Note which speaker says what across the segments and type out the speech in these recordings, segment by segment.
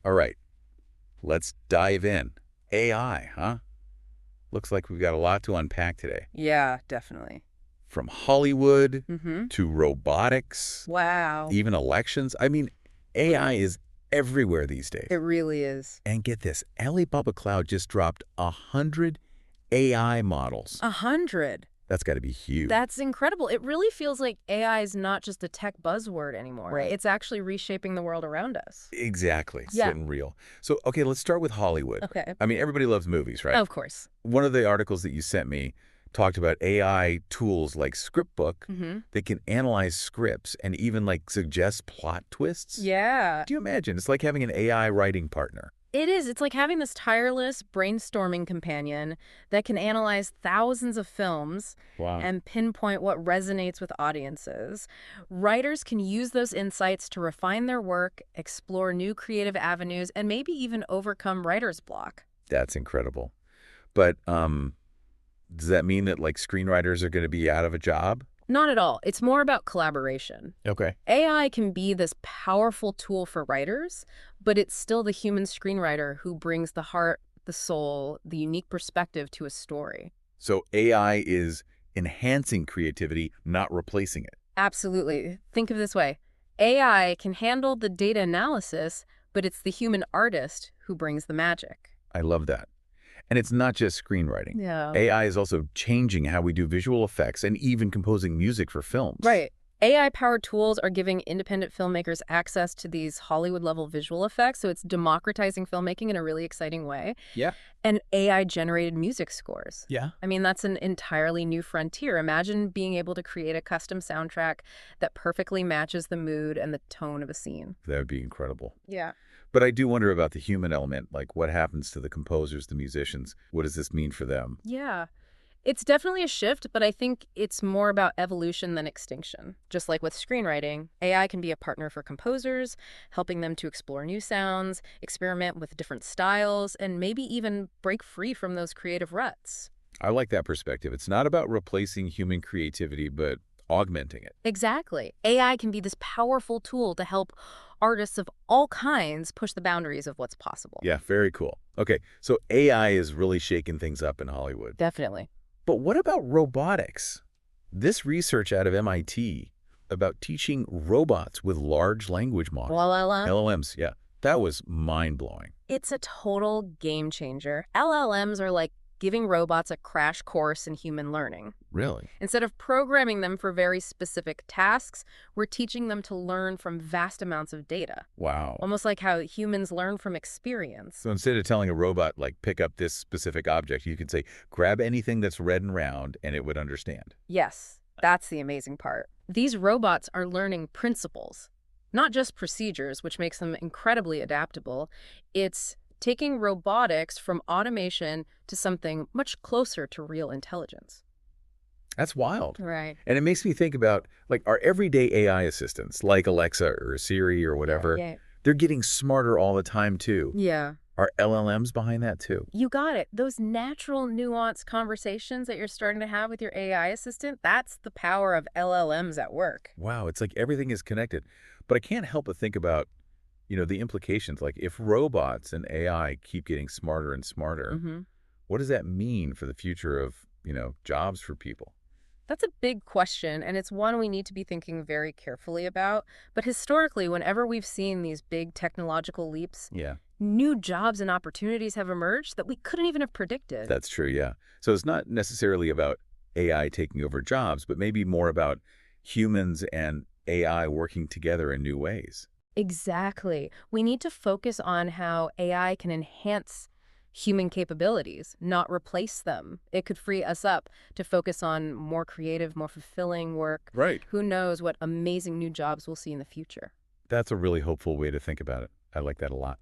Speaker 1: All right, let's dive in. AI, huh? Looks like we've got a lot to unpack today.
Speaker 2: Yeah, definitely.
Speaker 1: From Hollywood
Speaker 2: Mm-hmm.
Speaker 1: to robotics,
Speaker 2: Wow.
Speaker 1: even elections. I mean, AI is everywhere these
Speaker 2: It
Speaker 1: days.
Speaker 2: really is.
Speaker 1: And get this, Alibaba Cloud just dropped 100 AI models.
Speaker 2: 100.
Speaker 1: That's got to be huge.
Speaker 2: That's incredible. It really feels like AI is not just a tech buzzword anymore.
Speaker 1: Right.
Speaker 2: It's actually reshaping the world around us.
Speaker 1: Exactly. It's
Speaker 2: Yeah.
Speaker 1: getting real. So, okay, let's start with Hollywood.
Speaker 2: Okay.
Speaker 1: I mean, everybody loves movies, right?
Speaker 2: Of course.
Speaker 1: One of the articles that you sent me talked about AI tools like Scriptbook
Speaker 2: Mm-hmm.
Speaker 1: that can analyze scripts and even like suggest plot twists.
Speaker 2: Yeah.
Speaker 1: Do you imagine? It's like having an AI writing partner.
Speaker 2: It is. It's like having this tireless brainstorming companion that can analyze thousands of films
Speaker 1: Wow.
Speaker 2: and pinpoint what resonates with audiences. Writers can use those insights to refine their work, explore new creative avenues, and maybe even overcome writer's block.
Speaker 1: That's incredible. But does that mean that like screenwriters are going to be out of a job?
Speaker 2: Not at all. It's more about collaboration.
Speaker 1: Okay.
Speaker 2: AI can be this powerful tool for writers, but it's still the human screenwriter who brings the heart, the soul, the unique perspective to a story.
Speaker 1: So AI is enhancing creativity, not replacing it.
Speaker 2: Absolutely. Think of it this way. AI can handle the data analysis, but it's the human artist who brings the magic.
Speaker 1: I love that. And it's not just screenwriting.
Speaker 2: Yeah.
Speaker 1: AI is also changing how we do visual effects and even composing music for films.
Speaker 2: Right. AI-powered tools are giving independent filmmakers access to these Hollywood-level visual effects, so it's democratizing filmmaking in a really exciting way.
Speaker 1: Yeah.
Speaker 2: And AI-generated music scores.
Speaker 1: Yeah.
Speaker 2: I mean, that's an entirely new frontier. Imagine being able to create a custom soundtrack that perfectly matches the mood and the tone of a scene.
Speaker 1: That would be incredible.
Speaker 2: Yeah.
Speaker 1: But I do wonder about the human element, like what happens to the composers, the musicians? What does this mean for them?
Speaker 2: Yeah. It's definitely a shift, but I think it's more about evolution than extinction. Just like with screenwriting, AI can be a partner for composers, helping them to explore new sounds, experiment with different styles, and maybe even break free from those creative ruts.
Speaker 1: I like that perspective. It's not about replacing human creativity, but augmenting it.
Speaker 2: Exactly. AI can be this powerful tool to help artists of all kinds push the boundaries of what's possible.
Speaker 1: Yeah, very cool. Okay, so AI is really shaking things up in Hollywood.
Speaker 2: Definitely.
Speaker 1: But what about robotics? This research out of MIT about teaching robots with large language models,
Speaker 2: Voila.
Speaker 1: LLMs, yeah, that was mind-blowing.
Speaker 2: It's a total game changer. LLMs are like giving robots a crash course in human learning.
Speaker 1: Really?
Speaker 2: Instead of programming them for very specific tasks, we're teaching them to learn from vast amounts of data.
Speaker 1: Wow.
Speaker 2: Almost like how humans learn from experience.
Speaker 1: So instead of telling a robot, like, pick up this specific object, you could say, grab anything that's red and round, and it would understand.
Speaker 2: Yes, that's the amazing part. These robots are learning principles, not just procedures, which makes them incredibly adaptable. It's taking robotics from automation to something much closer to real intelligence.
Speaker 1: That's wild.
Speaker 2: Right.
Speaker 1: And it makes me think about, like, our everyday AI assistants, like Alexa or Siri or whatever,
Speaker 2: Yeah.
Speaker 1: they're getting smarter all the time, too.
Speaker 2: Yeah.
Speaker 1: Are LLMs behind that, too?
Speaker 2: You got it. Those natural, nuanced conversations that you're starting to have with your AI assistant, that's the power of LLMs at work.
Speaker 1: Wow, it's like everything is connected. But I can't help but think about, the implications. Like, if robots and AI keep getting smarter and smarter,
Speaker 2: Mm-hmm.
Speaker 1: what does that mean for the future of, jobs for people?
Speaker 2: That's a big question, and it's one we need to be thinking very carefully about. But historically, whenever we've seen these big technological leaps,
Speaker 1: Yeah,
Speaker 2: new jobs and opportunities have emerged that we couldn't even have predicted.
Speaker 1: that's true, yeah. So it's not necessarily about AI taking over jobs, but maybe more about humans and AI working together in new ways.
Speaker 2: Exactly. We need to focus on how AI can enhance human capabilities, not replace them. It could free us up to focus on more creative, more fulfilling work.
Speaker 1: Right.
Speaker 2: Who knows what amazing new jobs we'll see in the future.
Speaker 1: That's a really hopeful way to think about it. I like that a lot.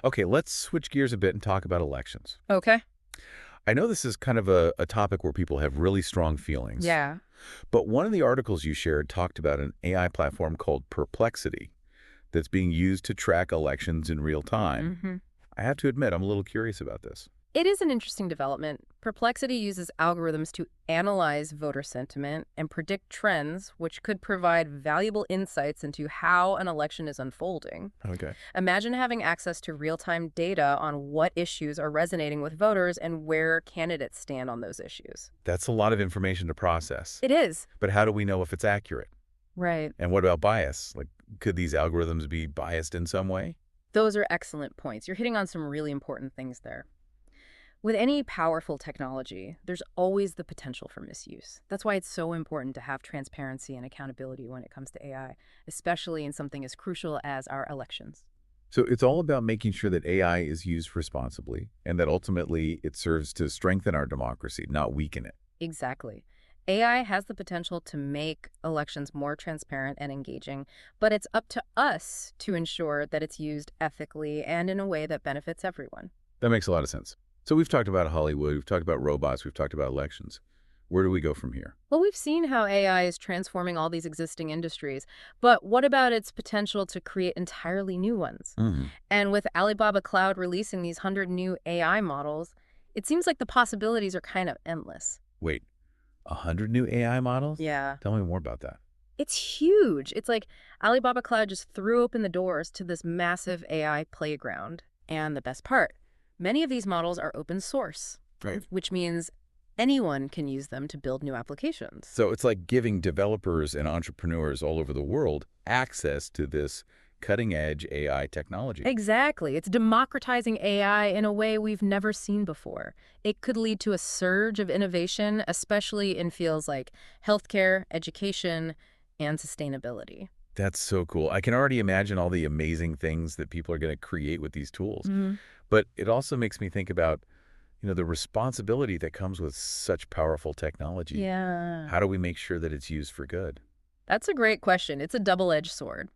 Speaker 1: Okay, let's switch gears a bit and talk about elections.
Speaker 2: Okay.
Speaker 1: I know this is kind of a topic where people have really strong feelings.
Speaker 2: Yeah.
Speaker 1: But one of the articles you shared talked about an AI platform called Perplexity that's being used to track elections in real time.
Speaker 2: Mm-hmm.
Speaker 1: I have to admit, I'm a little curious about this.
Speaker 2: It is an interesting development. Perplexity uses algorithms to analyze voter sentiment and predict trends, which could provide valuable insights into how an election is unfolding.
Speaker 1: Okay.
Speaker 2: Imagine having access to real-time data on what issues are resonating with voters and where candidates stand on those issues.
Speaker 1: That's a lot of information to process.
Speaker 2: It is.
Speaker 1: But how do we know if it's accurate?
Speaker 2: Right.
Speaker 1: And what about bias? Like, could these algorithms be biased in some way?
Speaker 2: Those are excellent points. You're hitting on some really important things there. With any powerful technology, there's always the potential for misuse. That's why it's so important to have transparency and accountability when it comes to AI, especially in something as crucial as our elections.
Speaker 1: So it's all about making sure that AI is used responsibly and that ultimately it serves to strengthen our democracy, not weaken it.
Speaker 2: Exactly. AI has the potential to make elections more transparent and engaging, but it's up to us to ensure that it's used ethically and in a way that benefits everyone.
Speaker 1: That makes a lot of sense. So we've talked about Hollywood, we've talked about robots, we've talked about elections. Where do we go from here?
Speaker 2: Well, we've seen how AI is transforming all these existing industries, but what about its potential to create entirely new ones? And with Alibaba Cloud releasing these 100 new AI models, it seems like the possibilities are kind of endless.
Speaker 1: Wait, 100 new AI models?
Speaker 2: Yeah.
Speaker 1: Tell me more about that.
Speaker 2: It's huge. It's like Alibaba Cloud just threw open the doors to this massive AI playground. And the best part, many of these models are open source,
Speaker 1: Right.
Speaker 2: which means anyone can use them to build new applications.
Speaker 1: So it's like giving developers and entrepreneurs all over the world access to this cutting-edge AI technology.
Speaker 2: Exactly. It's democratizing AI in a way we've never seen before. It could lead to a surge of innovation, especially in fields like healthcare, education, and sustainability.
Speaker 1: That's so cool. I can already imagine all the amazing things that people are going to create with these tools. But it also makes me think about, the responsibility that comes with such powerful technology.
Speaker 2: Yeah.
Speaker 1: How do we make sure that it's used for good?
Speaker 2: That's a great question. It's a double-edged sword.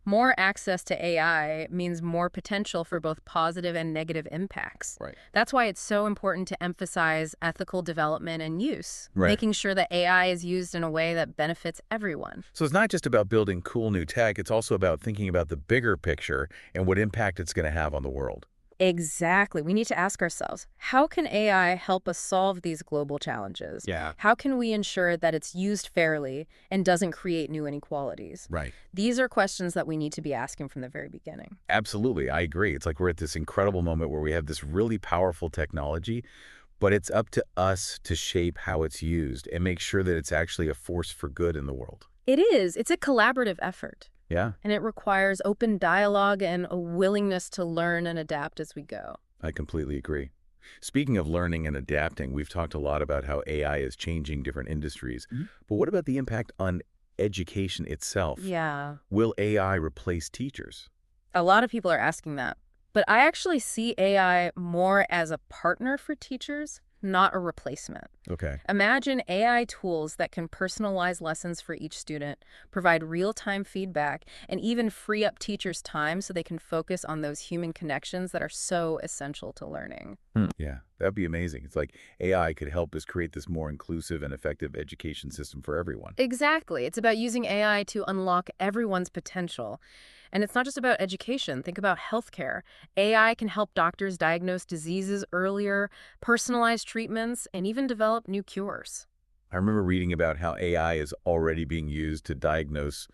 Speaker 2: More access to AI means more potential for both positive and negative impacts.
Speaker 1: Right.
Speaker 2: That's why it's so important to emphasize ethical development and use,
Speaker 1: Right.
Speaker 2: making sure that AI is used in a way that benefits everyone.
Speaker 1: So it's not just about building cool new tech, it's also about thinking about the bigger picture and what impact it's going to have on the world.
Speaker 2: Exactly. We need to ask ourselves, how can AI help us solve these global challenges?
Speaker 1: Yeah.
Speaker 2: How can we ensure that it's used fairly and doesn't create new inequalities?
Speaker 1: Right.
Speaker 2: These are questions that we need to be asking from the very beginning.
Speaker 1: Absolutely. I agree. It's like we're at this incredible moment where we have this really powerful technology, but it's up to us to shape how it's used and make sure that it's actually a force for good in the world.
Speaker 2: It is. It's a collaborative effort.
Speaker 1: Yeah,
Speaker 2: And it requires open dialogue and a willingness to learn and adapt as we go.
Speaker 1: I completely agree. Speaking of learning and adapting, we've talked a lot about how AI is changing different industries. But what about the impact on education itself?
Speaker 2: Yeah.
Speaker 1: Will AI replace teachers?
Speaker 2: A lot of people are asking that. But I actually see AI more as a partner for teachers, not a replacement.
Speaker 1: Okay.
Speaker 2: Imagine AI tools that can personalize lessons for each student, provide real-time feedback, and even free up teachers' time so they can focus on those human connections that are so essential to learning.
Speaker 1: Yeah, that'd be amazing. It's like AI could help us create this more inclusive and effective education system for everyone.
Speaker 2: Exactly. It's about using AI to unlock everyone's potential. And it's not just about education. Think about healthcare. AI can help doctors diagnose diseases earlier, personalize treatments, and even develop new cures.
Speaker 1: I remember reading about how AI is already being used to diagnose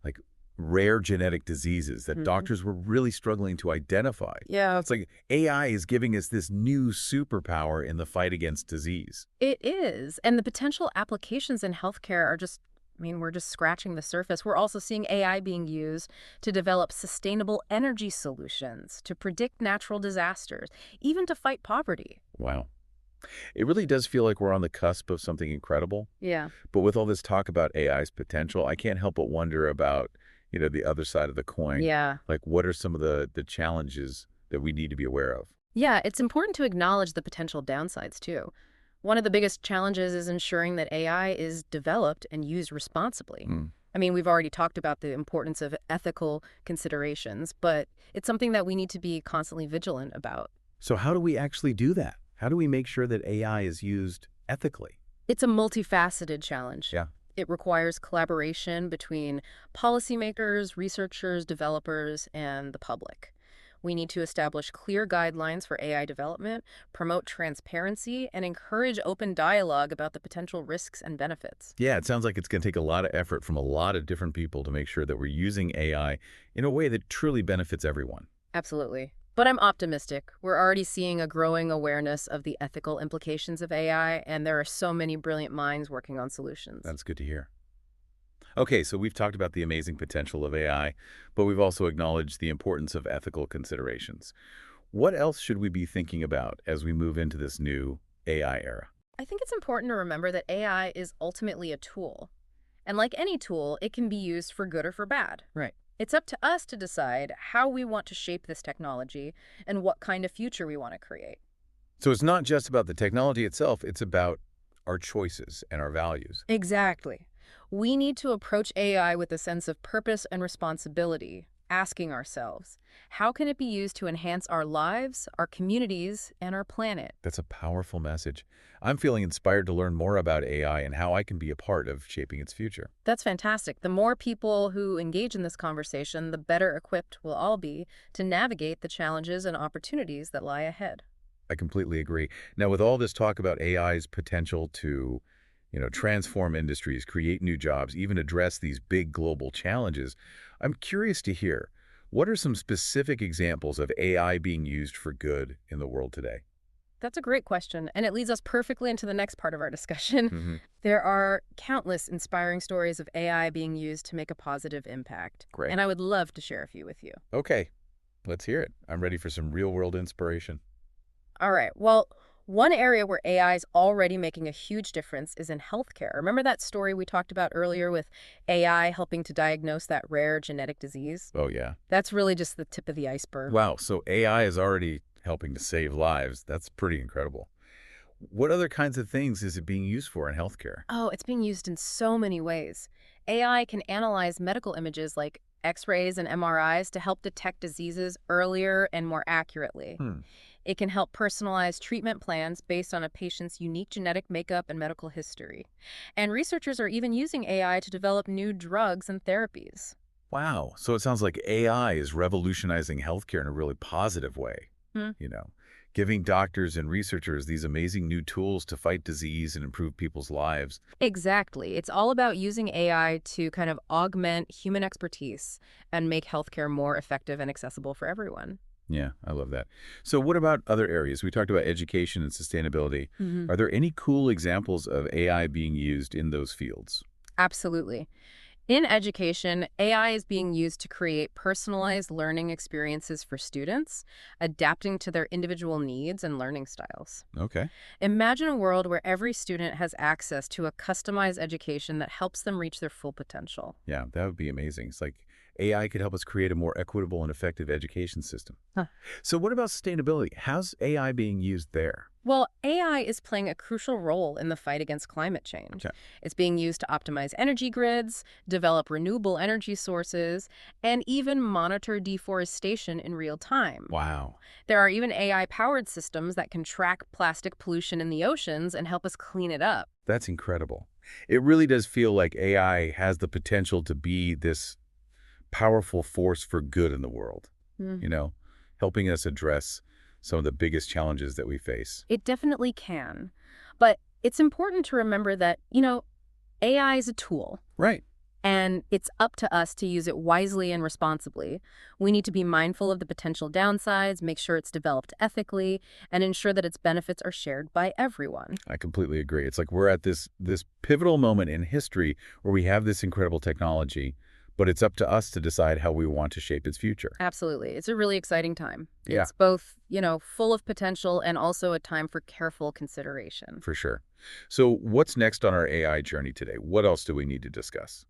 Speaker 1: like rare genetic diseases that doctors were really struggling to identify.
Speaker 2: Yeah,
Speaker 1: It's like AI is giving us this new superpower in the fight against disease.
Speaker 2: it is. And the potential applications in healthcare are just, we're just scratching the surface. We're also seeing AI being used to develop sustainable energy solutions, to predict natural disasters, even to fight poverty.
Speaker 1: Wow. It really does feel like we're on the cusp of something incredible.
Speaker 2: Yeah.
Speaker 1: But with all this talk about AI's potential, I can't help but wonder about, the other side of the coin.
Speaker 2: Yeah.
Speaker 1: Like, what are some of the challenges that we need to be aware of?
Speaker 2: Yeah, it's important to acknowledge the potential downsides, too. One of the biggest challenges is ensuring that AI is developed and used responsibly. We've already talked about the importance of ethical considerations, but it's something that we need to be constantly vigilant about.
Speaker 1: So how do we actually do that? How do we make sure that AI is used ethically?
Speaker 2: It's a multifaceted challenge.
Speaker 1: Yeah.
Speaker 2: It requires collaboration between policymakers, researchers, developers, and the public. We need to establish clear guidelines for AI development, promote transparency, and encourage open dialogue about the potential risks and benefits.
Speaker 1: Yeah, it sounds like it's going to take a lot of effort from a lot of different people to make sure that we're using AI in a way that truly benefits everyone.
Speaker 2: Absolutely. But I'm optimistic. We're already seeing a growing awareness of the ethical implications of AI, and there are so many brilliant minds working on solutions.
Speaker 1: That's good to hear. Okay, so we've talked about the amazing potential of AI, but we've also acknowledged the importance of ethical considerations. What else should we be thinking about as we move into this new AI era?
Speaker 2: I think it's important to remember that AI is ultimately a tool. And like any tool, it can be used for good or for bad.
Speaker 1: Right.
Speaker 2: It's up to us to decide how we want to shape this technology and what kind of future we want to create.
Speaker 1: So it's not just about the technology itself, it's about our choices and our values.
Speaker 2: Exactly. We need to approach AI with a sense of purpose and responsibility, asking ourselves, how can it be used to enhance our lives, our communities, and our planet?
Speaker 1: That's a powerful message. I'm feeling inspired to learn more about AI and how I can be a part of shaping its future.
Speaker 2: That's fantastic. The more people who engage in this conversation, the better equipped we'll all be to navigate the challenges and opportunities that lie ahead.
Speaker 1: I completely agree. Now, with all this talk about AI's potential to, transform industries, create new jobs, even address these big global challenges, I'm curious to hear, what are some specific examples of AI being used for good in the world today?
Speaker 2: That's a great question, and it leads us perfectly into the next part of our discussion.
Speaker 1: Hmm.
Speaker 2: There are countless inspiring stories of AI being used to make a positive impact,
Speaker 1: Great.
Speaker 2: and I would love to share a few with you.
Speaker 1: Okay, let's hear it. I'm ready for some real-world inspiration.
Speaker 2: All right, well, one area where AI is already making a huge difference is in healthcare. Remember that story we talked about earlier with AI helping to diagnose that rare genetic disease?
Speaker 1: Oh, yeah.
Speaker 2: That's really just the tip of the iceberg.
Speaker 1: Wow, so AI is already helping to save lives. That's pretty incredible. What other kinds of things is it being used for in healthcare?
Speaker 2: Oh, it's being used in so many ways. AI can analyze medical images like X-rays and MRIs to help detect diseases earlier and more accurately.
Speaker 1: Hmm.
Speaker 2: It can help personalize treatment plans based on a patient's unique genetic makeup and medical history. And researchers are even using AI to develop new drugs and therapies.
Speaker 1: Wow, so it sounds like AI is revolutionizing healthcare in a really positive way,
Speaker 2: Hmm.
Speaker 1: you know, giving doctors and researchers these amazing new tools to fight disease and improve people's lives.
Speaker 2: Exactly. It's all about using AI to kind of augment human expertise and make healthcare more effective and accessible for everyone.
Speaker 1: Yeah, I love that. So what about other areas? We talked about education and sustainability.
Speaker 2: Mhm.
Speaker 1: Are there any cool examples of AI being used in those fields?
Speaker 2: Absolutely. In education, AI is being used to create personalized learning experiences for students, adapting to their individual needs and learning styles.
Speaker 1: Okay.
Speaker 2: Imagine a world where every student has access to a customized education that helps them reach their full potential.
Speaker 1: Yeah, that would be amazing. It's like AI could help us create a more equitable and effective education system.
Speaker 2: Huh.
Speaker 1: So what about sustainability? How's AI being used there?
Speaker 2: Well, AI is playing a crucial role in the fight against climate change.
Speaker 1: Okay.
Speaker 2: It's being used to optimize energy grids, develop renewable energy sources, and even monitor deforestation in real time.
Speaker 1: Wow.
Speaker 2: There are even AI-powered systems that can track plastic pollution in the oceans and help us clean it up.
Speaker 1: That's incredible. It really does feel like AI has the potential to be this powerful force for good in the world,
Speaker 2: Hmm.
Speaker 1: helping us address some of the biggest challenges that we face.
Speaker 2: It definitely can. But it's important to remember that, AI is a tool,
Speaker 1: Right.
Speaker 2: and it's up to us to use it wisely and responsibly. We need to be mindful of the potential downsides, make sure it's developed ethically, and ensure that its benefits are shared by everyone.
Speaker 1: I completely agree. It's like we're at this pivotal moment in history where we have this incredible technology, but it's up to us to decide how we want to shape its future.
Speaker 2: Absolutely. It's a really exciting time.
Speaker 1: Yeah,
Speaker 2: It's both, full of potential and also a time for careful consideration.
Speaker 1: for sure. So what's next on our AI journey today? What else do we need to discuss?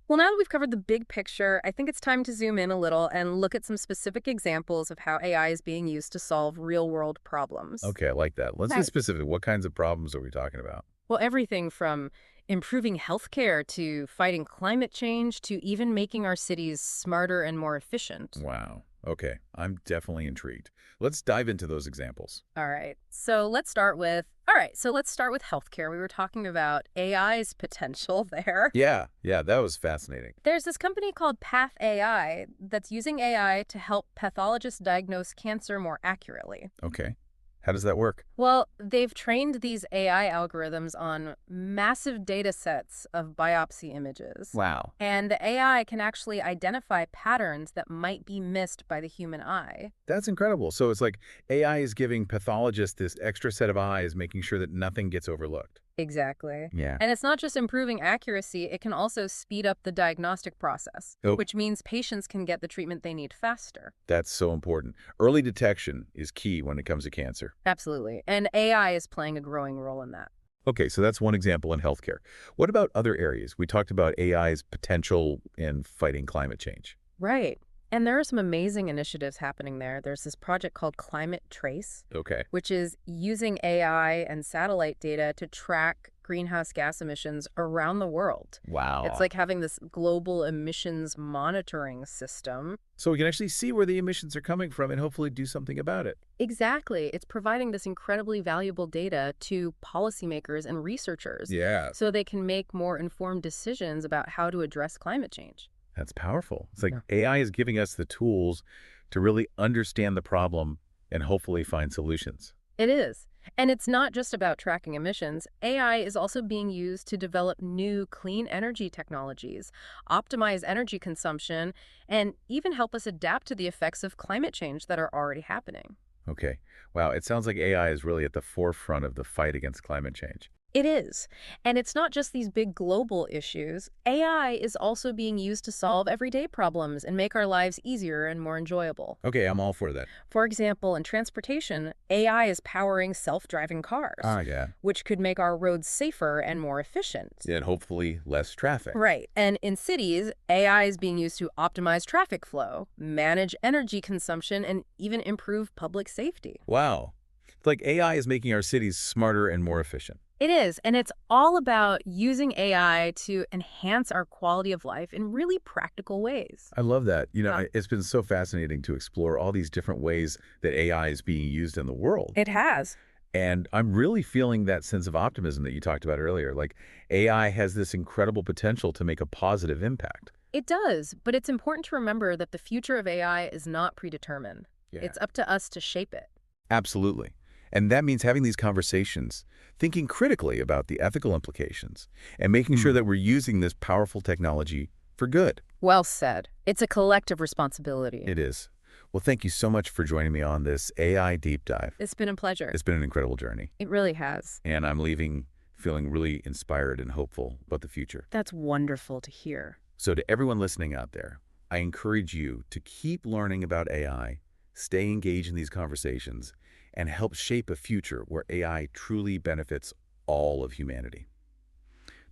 Speaker 2: Well, now that we've covered the big picture, I think it's time to zoom in a little and look at some specific examples of how AI is being used to solve real-world problems.
Speaker 1: Okay, I like that. Let's get
Speaker 2: Right.
Speaker 1: specific. What kinds of problems are we talking about?
Speaker 2: Well, everything from improving healthcare to fighting climate change to even making our cities smarter and more efficient.
Speaker 1: Wow. Okay, I'm definitely intrigued. Let's dive into those examples.
Speaker 2: All right, so let's start with healthcare. We were talking about AI's potential there.
Speaker 1: Yeah, that was fascinating.
Speaker 2: There's this company called Path AI that's using AI to help pathologists diagnose cancer more accurately.
Speaker 1: Okay. How does that work?
Speaker 2: Well, they've trained these AI algorithms on massive data sets of biopsy images.
Speaker 1: Wow.
Speaker 2: And the AI can actually identify patterns that might be missed by the human eye.
Speaker 1: That's incredible. So it's like AI is giving pathologists this extra set of eyes, making sure that nothing gets overlooked.
Speaker 2: Exactly.
Speaker 1: Yeah.
Speaker 2: And it's not just improving accuracy, it can also speed up the diagnostic process,
Speaker 1: Oh,
Speaker 2: which means patients can get the treatment they need faster.
Speaker 1: that's so important. Early detection is key when it comes to cancer.
Speaker 2: Absolutely. And AI is playing a growing role in that.
Speaker 1: Okay, so that's one example in healthcare. What about other areas? We talked about AI's potential in fighting climate change.
Speaker 2: Right. And there are some amazing initiatives happening there. There's this project called Climate Trace,
Speaker 1: Okay.
Speaker 2: which is using AI and satellite data to track greenhouse gas emissions around the world. It's
Speaker 1: Wow.
Speaker 2: like having this global emissions monitoring system.
Speaker 1: So we can actually see where the emissions are coming from and hopefully do something about it.
Speaker 2: Exactly. It's providing this incredibly valuable data to policymakers and researchers
Speaker 1: Yeah.
Speaker 2: so they can make more informed decisions about how to address climate change.
Speaker 1: That's powerful. It's like
Speaker 2: Yeah.
Speaker 1: AI is giving us the tools to really understand the problem and hopefully find solutions.
Speaker 2: It is. And it's not just about tracking emissions. AI is also being used to develop new clean energy technologies, optimize energy consumption, and even help us adapt to the effects of climate change that are already happening.
Speaker 1: Okay. Wow, it sounds like AI is really at the forefront of the fight against climate change.
Speaker 2: It is. And it's not just these big global issues. AI is also being used to solve everyday problems and make our lives easier and more enjoyable.
Speaker 1: Okay, I'm all for that.
Speaker 2: For example, in transportation, AI is powering self-driving cars,
Speaker 1: Yeah.
Speaker 2: which could make our roads safer and more efficient.
Speaker 1: And hopefully less traffic.
Speaker 2: Right. And in cities, AI is being used to optimize traffic flow, manage energy consumption, and even improve public safety.
Speaker 1: Wow. It's like AI is making our cities smarter and more efficient.
Speaker 2: It is, and it's all about using AI to enhance our quality of life in really practical ways.
Speaker 1: I love that.
Speaker 2: Yeah.
Speaker 1: It's been so fascinating to explore all these different ways that AI is being used in the world.
Speaker 2: It has.
Speaker 1: And I'm really feeling that sense of optimism that you talked about earlier. Like AI has this incredible potential to make a positive impact.
Speaker 2: It does, but it's important to remember that the future of AI is not predetermined.
Speaker 1: Yeah.
Speaker 2: It's up to us to shape it.
Speaker 1: Absolutely. And that means having these conversations, thinking critically about the ethical implications, and making sure that we're using this powerful technology for good.
Speaker 2: Well said. It's a collective responsibility.
Speaker 1: It is. Well, thank you so much for joining me on this AI deep dive.
Speaker 2: It's been a pleasure.
Speaker 1: It's been an incredible journey,
Speaker 2: It really has.
Speaker 1: and I'm leaving feeling really inspired and hopeful about the future.
Speaker 2: That's wonderful to hear.
Speaker 1: So to everyone listening out there, I encourage you to keep learning about AI, stay engaged in these conversations, and help shape a future where AI truly benefits all of humanity.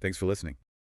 Speaker 1: Thanks for listening.